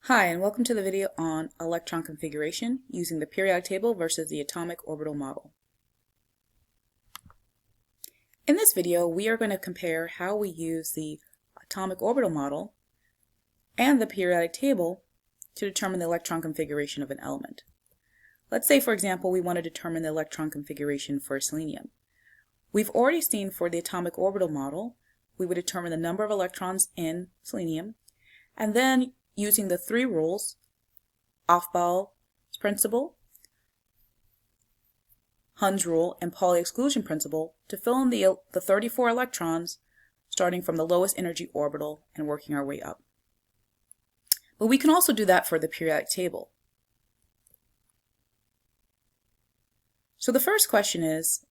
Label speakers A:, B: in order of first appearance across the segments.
A: Hi, and welcome to the video on electron configuration using the periodic table versus the atomic orbital model. In this video, we are going to compare how we use the atomic orbital model and the periodic table to determine the electron configuration of an element. Let's say, for example, we want to determine the electron configuration for selenium. We've already seen for the atomic orbital model, we would determine the number of electrons in selenium, and then using the three rules, Aufbau's principle, Hund's rule, and Pauli exclusion principle, to fill in the 34 electrons starting from the lowest energy orbital and working our way up. But we can also do that for the periodic table. So the first question is,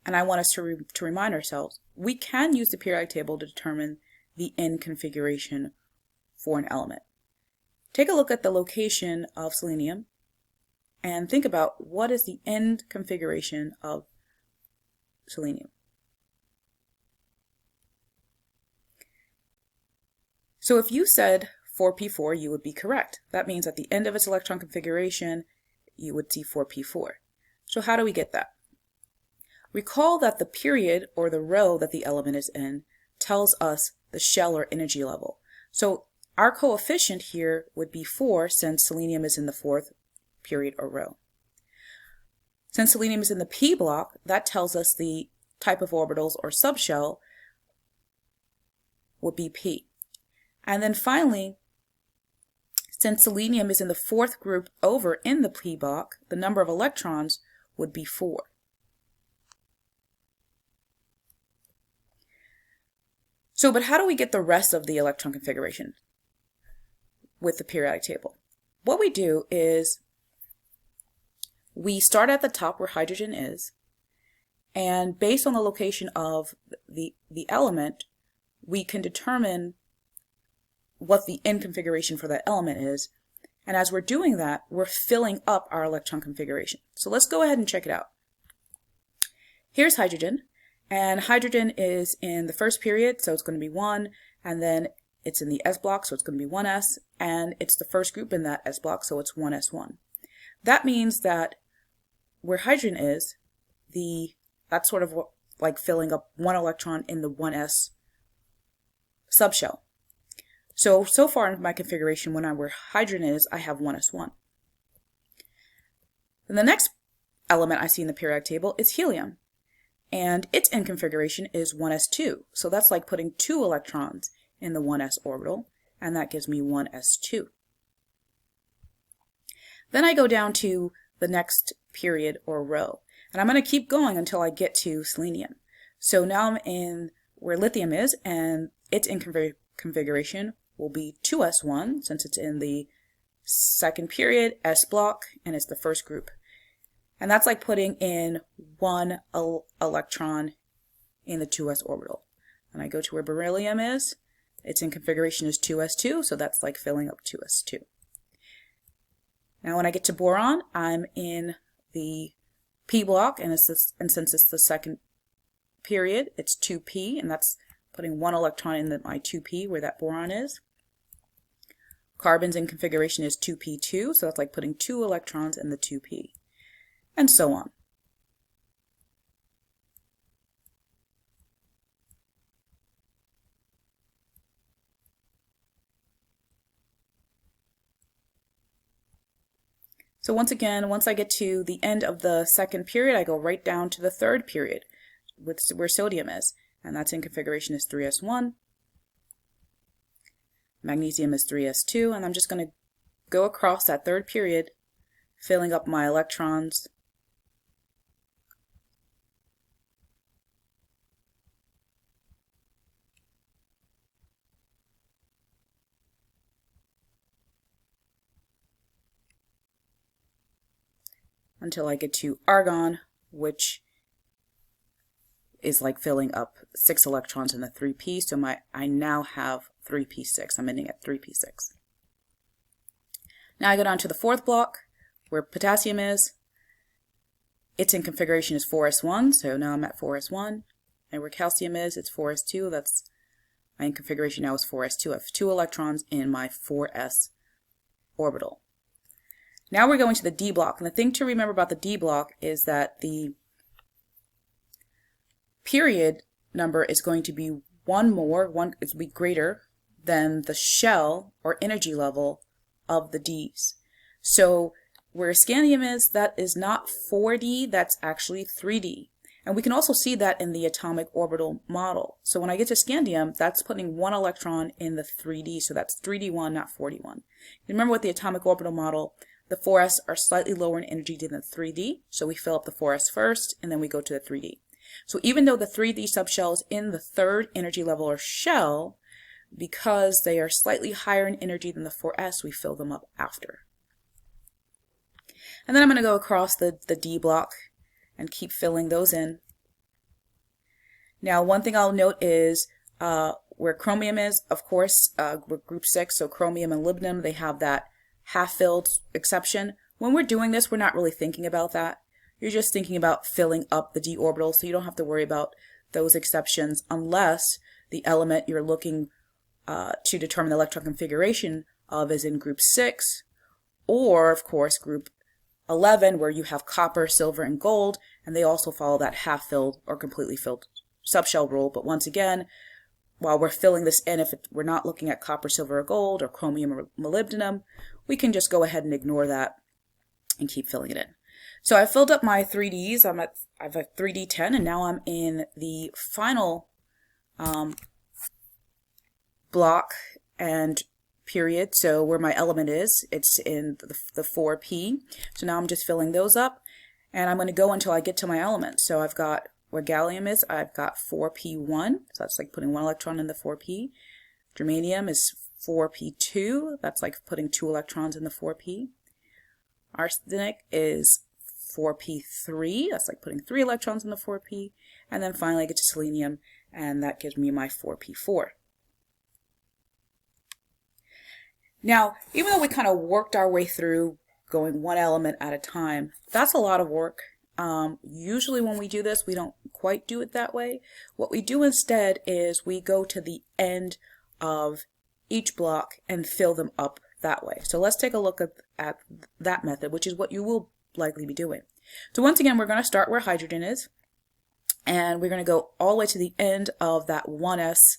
A: and I want us to remind ourselves, we can use the periodic table to determine the N configuration for an element. Take a look at the location of selenium and think about what is the end configuration of selenium. So if you said 4p4, you would be correct. That means at the end of its electron configuration, you would see 4p4. So how do we get that? Recall that the period or the row that the element is in tells us the shell or energy level. So our coefficient here would be 4 since selenium is in the fourth period or row. Since selenium is in the p block, that tells us the type of orbitals or subshell would be p. And then finally, since selenium is in the fourth group over in the p block, the number of electrons would be 4. So, but how do we get the rest of the electron configuration with the periodic table? What we do is we start at the top where hydrogen is, and based on the location of the element, we can determine what the N configuration for that element is. And as we're doing that, we're filling up our electron configuration. So let's go ahead and check it out. Here's hydrogen, and hydrogen is in the first period, so it's going to be 1, and then it's in the S block, so it's going to be 1s, and it's the first group in that S block, so it's 1s1. That means that where hydrogen is, that's sort of like filling up 1 electron in the 1s subshell. So far in my configuration, when I'm where hydrogen is, I have 1s1. Then the next element I see in the periodic table is helium, and its N configuration is 1s2. So that's like putting 2 electrons in the 1s orbital, and that gives me 1s2. Then I go down to the next period or row, and I'm going to keep going until I get to selenium. So now I'm in where lithium is, and its N configuration will be 2s1 since it's in the second period S block and it's the first group. And that's like putting in 1 electron in the 2s orbital. And I go to where beryllium is. Its in configuration is 2s2, so that's like filling up 2s2. Now when I get to boron, I'm in the p block, and since it's the second period, it's 2p, and that's putting 1 electron in my 2p where that boron is. Carbon's in configuration is 2p2, so that's like putting 2 electrons in the 2p, and so on. So once again, once I get to the end of the second period, I go right down to the third period where sodium is, and that's in configuration is 3s1. Magnesium is 3s2, and I'm just going to go across that third period, filling up my electrons. Until I get to argon, which is like filling up 6 electrons in the 3p, so I now have 3p6. I'm ending at 3p6. Now I go down to the fourth block, where potassium is. Its in configuration is 4s1, so now I'm at 4s1. And where calcium is, it's 4s2, that's My configuration now is 4s2. I have 2 electrons in my 4s orbital. Now we're going to the d block, and the thing to remember about the d block is that the period number is going to be it's be greater than the shell or energy level of the Ds. So where scandium is, that is not 4D, that's actually 3D. And we can also see that in the atomic orbital model. So when I get to scandium, that's putting 1 electron in the 3D, so that's 3D1, not 4D1. Remember with the atomic orbital model, the 4s are slightly lower in energy than the 3D, so we fill up the 4s first, and then we go to the 3D. So even though the 3D subshell is in the 3rd energy level or shell, because they are slightly higher in energy than the 4s, we fill them up after. And then I'm going to go across the D block and keep filling those in. Now one thing I'll note is where chromium is, of course, group 6, so chromium and molybdenum, they have that half-filled exception. When we're doing this, we're not really thinking about that. You're just thinking about filling up the d orbital, so you don't have to worry about those exceptions unless the element you're looking to determine the electron configuration of is in group 6, or of course group 11, where you have copper, silver, and gold, and they also follow that half-filled or completely filled subshell rule. But once again, while we're filling this in, if we're not looking at copper, silver, or gold, or chromium or molybdenum, we can just go ahead and ignore that and keep filling it in. So I filled up my 3Ds. I've a 3D10, and now I'm in the final block and period. So where my element is, it's in the 4p. So now I'm just filling those up, and I'm going to go until I get to my element. So I've got where gallium is, I've got 4p1, so that's like putting 1 electron in the 4p. Germanium is 4p2, that's like putting 2 electrons in the 4p. Arsenic is 4p3, that's like putting 3 electrons in the 4p. And then finally I get to selenium, and that gives me my 4p4. Now, even though we kind of worked our way through going one element at a time, that's a lot of work. Usually when we do this, we don't quite do it that way. What we do instead is we go to the end of each block and fill them up that way. So let's take a look at that method, which is what you will likely be doing. So once again, we're going to start where hydrogen is, and we're going to go all the way to the end of that 1s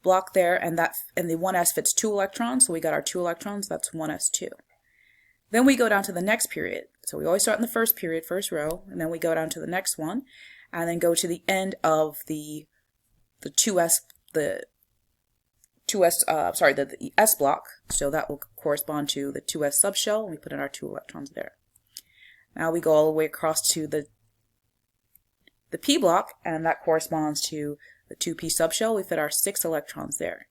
A: block there, and the 1s fits 2 electrons, so we got our 2 electrons, that's 1s2. Then we go down to the next period. So we always start in the first period, first row, and then we go down to the next one, and then go to the end of the S block. So that will correspond to the 2s subshell, and we put in our 2 electrons there. Now we go all the way across to the p block, and that corresponds to the 2p subshell. We fit our 6 electrons there.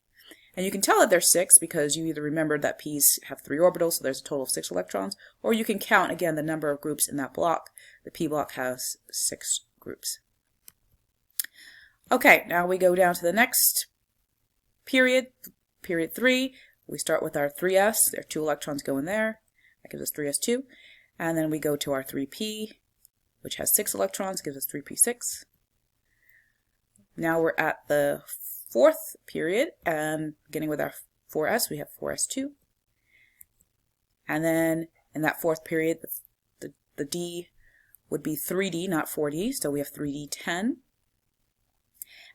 A: And you can tell that there's 6 because you either remember that p's have 3 orbitals, so there's a total of 6 electrons, or you can count again the number of groups in that block. The p block has 6 groups. Okay, now we go down to the next period, period 3. We start with our 3s, there are 2 electrons going there, that gives us 3s2, and then we go to our 3p, which has 6 electrons, gives us 3p6. Now we're at the 4th period, and beginning with our 4s, we have 4s2. And then in that 4th period, the D would be 3D, not 4D, so we have 3D10.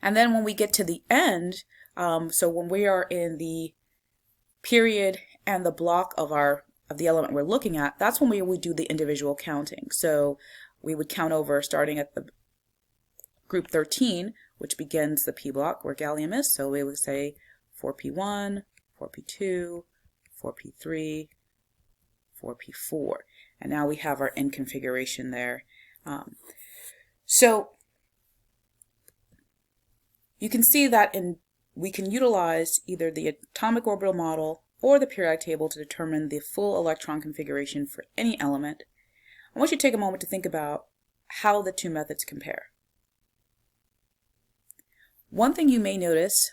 A: And then when we get to the end, so when we are in the period and the block of the element we're looking at, that's when we would do the individual counting. So we would count over starting at the group 13, which begins the p block where gallium is. So we would say 4p1, 4p2, 4p3, 4p4. And now we have our end configuration there. So you can see that we can utilize either the atomic orbital model or the periodic table to determine the full electron configuration for any element. I want you to take a moment to think about how the two methods compare. One thing you may notice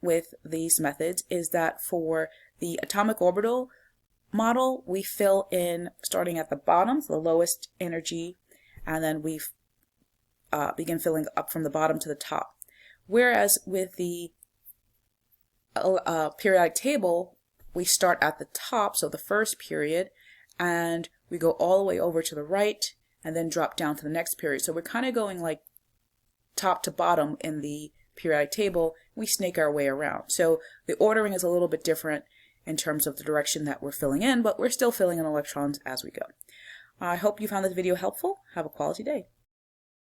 A: with these methods is that for the atomic orbital model, we fill in starting at the bottom, so the lowest energy, and then we begin filling up from the bottom to the top. Whereas with the periodic table, we start at the top, so the first period, and we go all the way over to the right and then drop down to the next period. So we're kind of going like top to bottom in the periodic table. We snake our way around. So the ordering is a little bit different in terms of the direction that we're filling in, but we're still filling in electrons as we go. I hope you found this video helpful. Have a quality day.